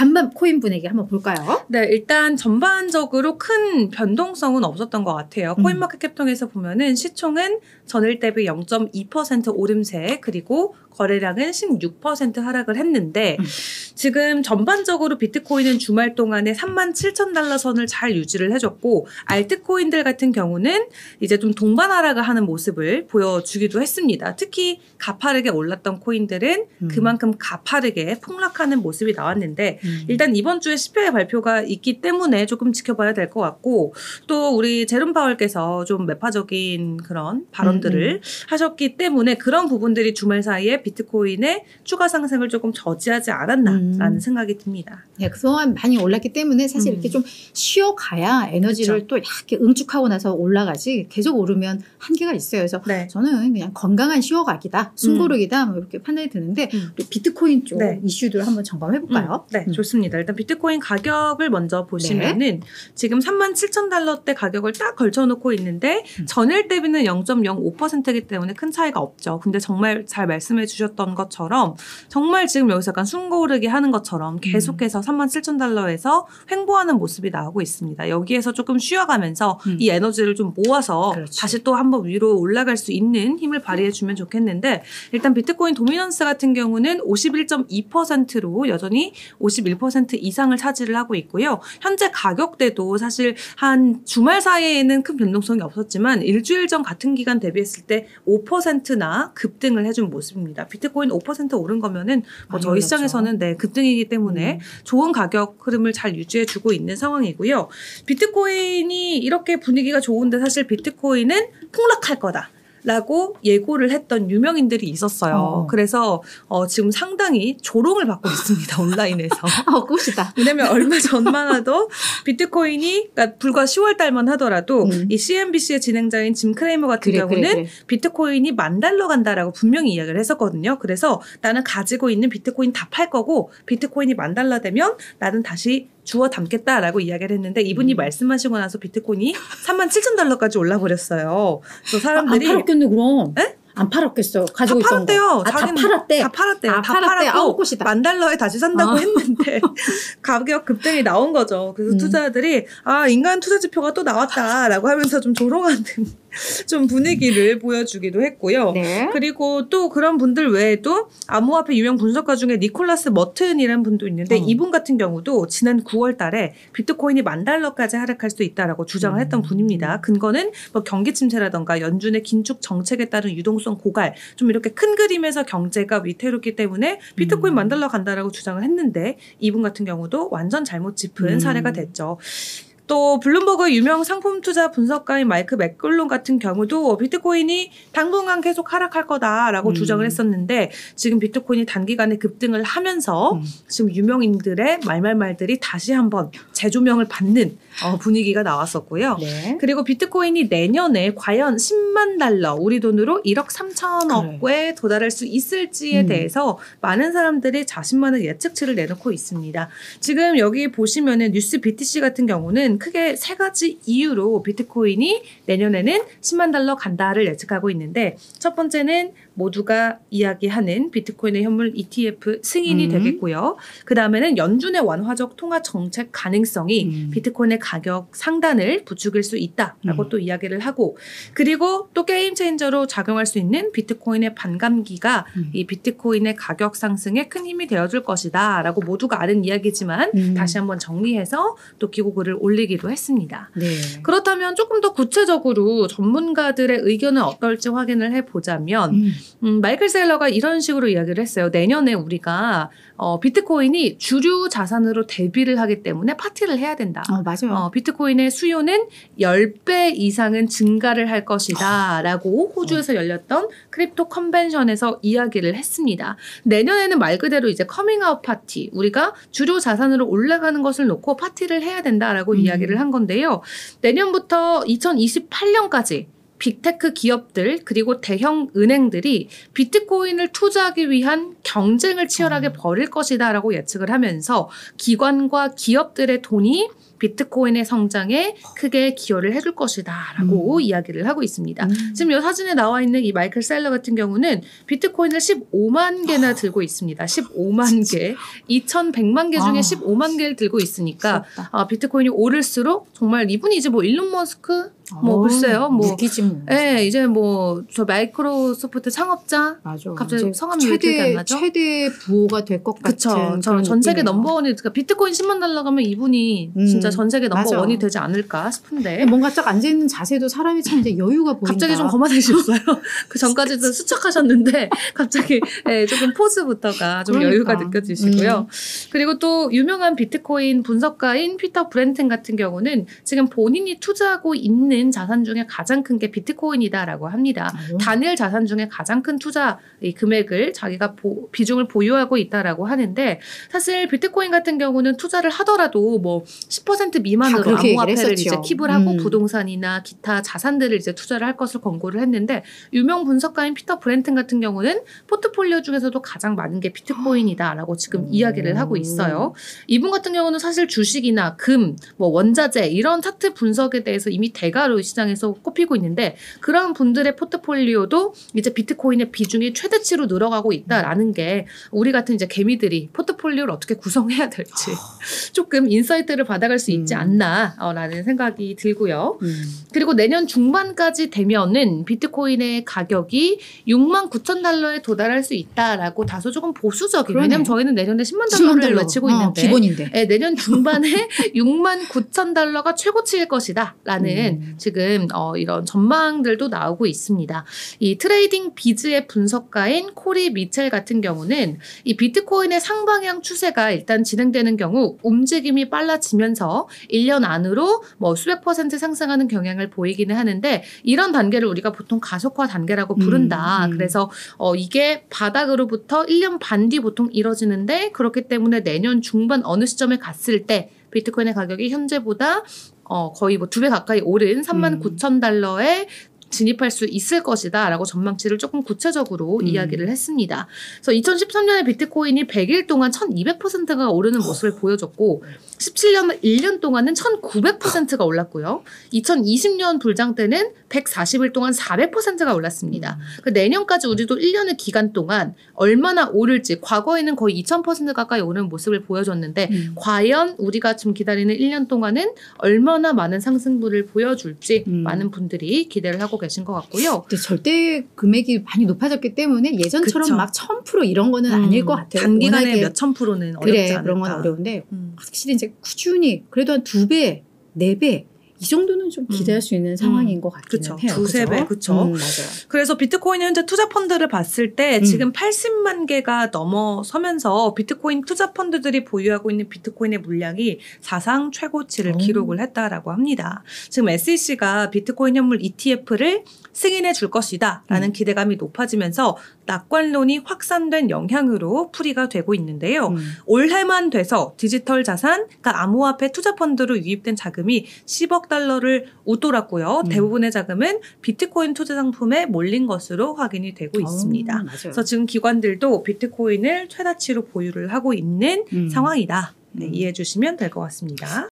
간밤 코인 분위기 한번 볼까요? 네, 일단 전반적으로 큰 변동성은 없었던 것 같아요. 코인마켓캡 통해서 보면은 시총은 전일 대비 0.2% 오름세, 그리고 거래량은 16% 하락을 했는데 지금 전반적으로 비트코인은 주말 동안에 37,000달러 선을 잘 유지를 해줬고, 알트코인들 같은 경우는 이제 좀 동반 하락을 하는 모습을 보여주기도 했습니다. 특히 가파르게 올랐던 코인들은 그만큼 가파르게 폭락하는 모습이 나왔는데 일단 이번 주에 CPI 발표가 있기 때문에 조금 지켜봐야 될 것 같고, 또 우리 제롬 파월께서 좀 매파적인 그런 발언들을 하셨기 때문에 그런 부분들이 주말 사이에 비트코인의 추가 상승을 조금 저지하지 않았나라는 생각이 듭니다. 네, 그동안 많이 올랐기 때문에 사실 이렇게 좀 쉬어가야 에너지를 또 이렇게 응축하고 나서 올라가지, 계속 오르면 한계가 있어요. 그래서 네. 저는 그냥 건강한 쉬어가기다, 숨고르기다 뭐 이렇게 판단이 드는데 우리 비트코인 쪽 이슈들 한번 점검해볼까요? 네, 좋습니다. 일단 비트코인 가격을 먼저 보시면은 지금 37,000달러대 가격을 딱 걸쳐놓고 있는데 전일 대비는 0.05%이기 때문에 큰 차이가 없죠. 근데 정말 잘 말씀해 주셨던 것처럼 정말 지금 여기서 약간 숨고르기 하는 것처럼 계속해서 37,000달러에서 횡보하는 모습이 나오고 있습니다. 여기에서 조금 쉬어가면서 이 에너지를 좀 모아서 다시 또 한번 위로 올라갈 수 있는 힘을 발휘해 주면 좋겠는데, 일단 비트코인 도미넌스 같은 경우는 51.2%로 여전히 51% 이상을 차지를 하고 있고요. 현재 가격대도 사실 한 주말 사이에는 큰 변동성이 없었지만 일주일 전 같은 기간 대비했을 때 5%나 급등을 해준 모습입니다. 비트코인 5% 오른 거면은 뭐 저희 시장에서는 급등이기 때문에 좋은 가격 흐름을 잘 유지해주고 있는 상황이고요. 비트코인이 이렇게 분위기가 좋은데 사실 비트코인은 폭락할 거다 라고 예고를 했던 유명인들이 있었어요. 그래서 지금 상당히 조롱을 받고 있습니다. 온라인에서. 꽃이다. 왜냐면 얼마 전만 해도 비트코인이, 그러니까 불과 10월 달만 하더라도 이 CNBC의 진행자인 짐 크레이머 같은 경우는 비트코인이 $10,000 간다라고 분명히 이야기를 했었거든요. 그래서 나는 가지고 있는 비트코인 다 팔 거고 비트코인이 $10,000 되면 나는 다시 주워 담겠다라고 이야기를 했는데, 이분이 말씀하시고 나서 비트코인이 37,000달러까지 올라버렸어요. 그래서 사람들이 안 팔았겠네 그럼. 에? 안 팔았겠어. 가지고 있던 팔았대요. 거. 다 팔았대. 다 팔았대요. 다 팔았대. 팔았고 꽃이다. $10,000에 다시 산다고 했는데 가격 급등이 나온 거죠. 그래서 투자자들이 인간 투자 지표가 또 나왔다라고 하면서 좀 조롱하는 좀 분위기를 보여주기도 했고요. 그리고 또 그런 분들 외에도 암호화폐 유명 분석가 중에 니콜라스 머튼이라는 분도 있는데 이분 같은 경우도 지난 9월 달에 비트코인이 $10,000까지 하락할 수 있다라고 주장을 했던 분입니다. 근거는 뭐 경기 침체라던가 연준의 긴축 정책에 따른 유동성 고갈, 좀 이렇게 큰 그림에서 경제가 위태롭기 때문에 비트코인 $10,000 간다라고 주장을 했는데 이분 같은 경우도 완전 잘못 짚은 사례가 됐죠. 또 블룸버그 유명 상품 투자 분석가인 마이크 맥글론 같은 경우도 비트코인이 당분간 계속 하락할 거다라고 주장을 했었는데 지금 비트코인이 단기간에 급등을 하면서 지금 유명인들의 말들이 다시 한번 재조명을 받는 분위기가 나왔었고요. 그리고 비트코인이 내년에 과연 10만 달러, 우리 돈으로 1억 3천억에 도달할 수 있을지에 대해서 많은 사람들이 자신만의 예측치를 내놓고 있습니다. 지금 여기 보시면은 뉴스 BTC 같은 경우는 크게 세 가지 이유로 비트코인이 내년에는 10만 달러 간다를 예측하고 있는데, 첫 번째는 모두가 이야기하는 비트코인의 현물 ETF 승인이 되겠고요. 그 다음에는 연준의 완화적 통화 정책 가능성이 비트코인의 가격 상단을 부추길 수 있다라고 또 이야기를 하고, 그리고 또 게임 체인저로 작용할 수 있는 비트코인의 반감기가 이 비트코인의 가격 상승에 큰 힘이 되어줄 것이다 라고 모두가 아는 이야기지만 다시 한번 정리해서 또 기고글을 올리기도 했습니다. 그렇다면 조금 더 구체적으로 전문가들의 의견은 어떨지 확인을 해보자면 마이클 셀러가 이런 식으로 이야기를 했어요. 내년에 우리가 비트코인이 주류 자산으로 대비를 하기 때문에 파티를 해야 된다. 맞아요. 비트코인의 수요는 10배 이상은 증가를 할 것이다 라고 호주에서 열렸던 크립토 컨벤션에서 이야기를 했습니다. 내년에는 말 그대로 이제 커밍아웃 파티, 우리가 주류 자산으로 올라가는 것을 놓고 파티를 해야 된다라고 이야기를 한 건데요. 내년부터 2028년까지 빅테크 기업들 그리고 대형 은행들이 비트코인을 투자하기 위한 경쟁을 치열하게 벌일 것이다 라고 예측을 하면서 기관과 기업들의 돈이 비트코인의 성장에 크게 기여를 해줄 것이다 라고 이야기를 하고 있습니다. 지금 이 사진에 나와 있는 이 마이클 사일러 같은 경우는 비트코인을 15만 개나 들고 있습니다. 15만 개. 2,100만 개 중에 15만 개를 들고 있으니까 비트코인이 오를수록 정말 이분이 이제 뭐 일론 머스크 뭐 글쎄요, 뭐 예, 이제 뭐 저 마이크로소프트 창업자 맞아. 갑자기 성함이 왜 기억이 안 나죠? 최대 부호가 될 것 같은. 저 전 세계 넘버원이 그러니까 비트코인 10만 달러 가면 이분이 진짜 전 세계 넘버원이 되지 않을까 싶은데 뭔가 딱 앉아 있는 자세도 사람이 참 이제 여유가 보인다. 갑자기 좀 거만해지셨어요. 그 전까지도 수척하셨는데 갑자기 예, 조금 포즈부터가 좀 여유가 느껴지시고요. 그리고 또 유명한 비트코인 분석가인 피터 브렌튼 같은 경우는 지금 본인이 투자하고 있는 자산 중에 가장 큰 게 비트코인이다라고 합니다. 단일 자산 중에 가장 큰 투자 금액을 자기가 비중을 보유하고 있다라고 하는데 사실 비트코인 같은 경우는 투자를 하더라도 뭐 10% 미만으로 암호화폐를 이제 킵을 하고 부동산이나 기타 자산들을 이제 투자를 할 것을 권고를 했는데 유명 분석가인 피터 브렌튼 같은 경우는 포트폴리오 중에서도 가장 많은 게 비트코인이다라고 지금 이야기를 하고 있어요. 이분 같은 경우는 사실 주식이나 금, 뭐 원자재 이런 차트 분석에 대해서 이미 대가로 시장에서 꼽히고 있는데 그런 분들의 포트폴리오도 이제 비트코인의 비중이 최대치로 늘어가고 있다라는 게 우리 같은 이제 개미들이 포트폴리오를 어떻게 구성해야 될지 조금 인사이트를 받아갈 수 있지 않나라는 생각이 들고요. 그리고 내년 중반까지 되면은 비트코인의 가격이 69,000달러에 도달할 수 있다라고 다소 조금 보수적인. 왜냐면 저희는 내년에 10만 달러를 외치고 있는데 기본인데. 네, 내년 중반에 69,000달러가 최고치일 것이다라는 지금 이런 전망들도 나오고 있습니다. 이 트레이딩 비즈의 분석가인 코리 미첼 같은 경우는 이 비트코인의 상방향 추세가 일단 진행되는 경우 움직임이 빨라지면서 1년 안으로 뭐 수백 % 상승하는 경향을 보이기는 하는데 이런 단계를 우리가 보통 가속화 단계라고 부른다. 그래서 이게 바닥으로부터 1년 반 뒤 보통 이뤄지는데 그렇기 때문에 내년 중반 어느 시점에 갔을 때 비트코인의 가격이 현재보다 거의 뭐 2배 가까이 오른 39,000달러에 진입할 수 있을 것이다 라고 전망치를 조금 구체적으로 이야기를 했습니다. 그래서 2013년에 비트코인이 100일 동안 1200%가 오르는 모습을 보여줬고 17년 1년 동안은 1900%가 올랐고요. 2020년 불장 때는 140일 동안 400%가 올랐습니다. 내년까지 우리도 1년의 기간 동안 얼마나 오를지 과거에는 거의 2000% 가까이 오르는 모습을 보여줬는데 과연 우리가 지금 기다리는 1년 동안은 얼마나 많은 상승분을 보여줄지 많은 분들이 기대를 하고 계신 것 같고요. 근데 절대 금액이 많이 높아졌기 때문에 예전처럼 그쵸. 막 1000% 이런 거는 아닐 것 같아요. 단기간에 몇천 프로는 어렵지 않을까. 그런 건 어려운데 확실히 이제 꾸준히 그래도 한 2배, 4배 이 정도는 좀 기대할 수 있는 상황인 것 같기는 해요. 두세 배, 그렇죠. 맞아요. 그래서 비트코인 현재 투자 펀드를 봤을 때 지금 80만 개가 넘어서면서 비트코인 투자 펀드들이 보유하고 있는 비트코인의 물량이 사상 최고치를 기록을 했다라고 합니다. 지금 SEC가 비트코인 현물 ETF를 승인해 줄 것이다 라는 기대감이 높아지면서 낙관론이 확산된 영향으로 풀이가 되고 있는데요. 올해만 돼서 디지털 자산, 그러니까 암호화폐 투자 펀드로 유입된 자금이 10억 달러를 웃돌았고요. 대부분의 자금은 비트코인 투자 상품에 몰린 것으로 확인이 되고 있습니다. 그래서 지금 기관들도 비트코인을 최다치로 보유를 하고 있는 상황이다. 네, 이해해 주시면 될 것 같습니다.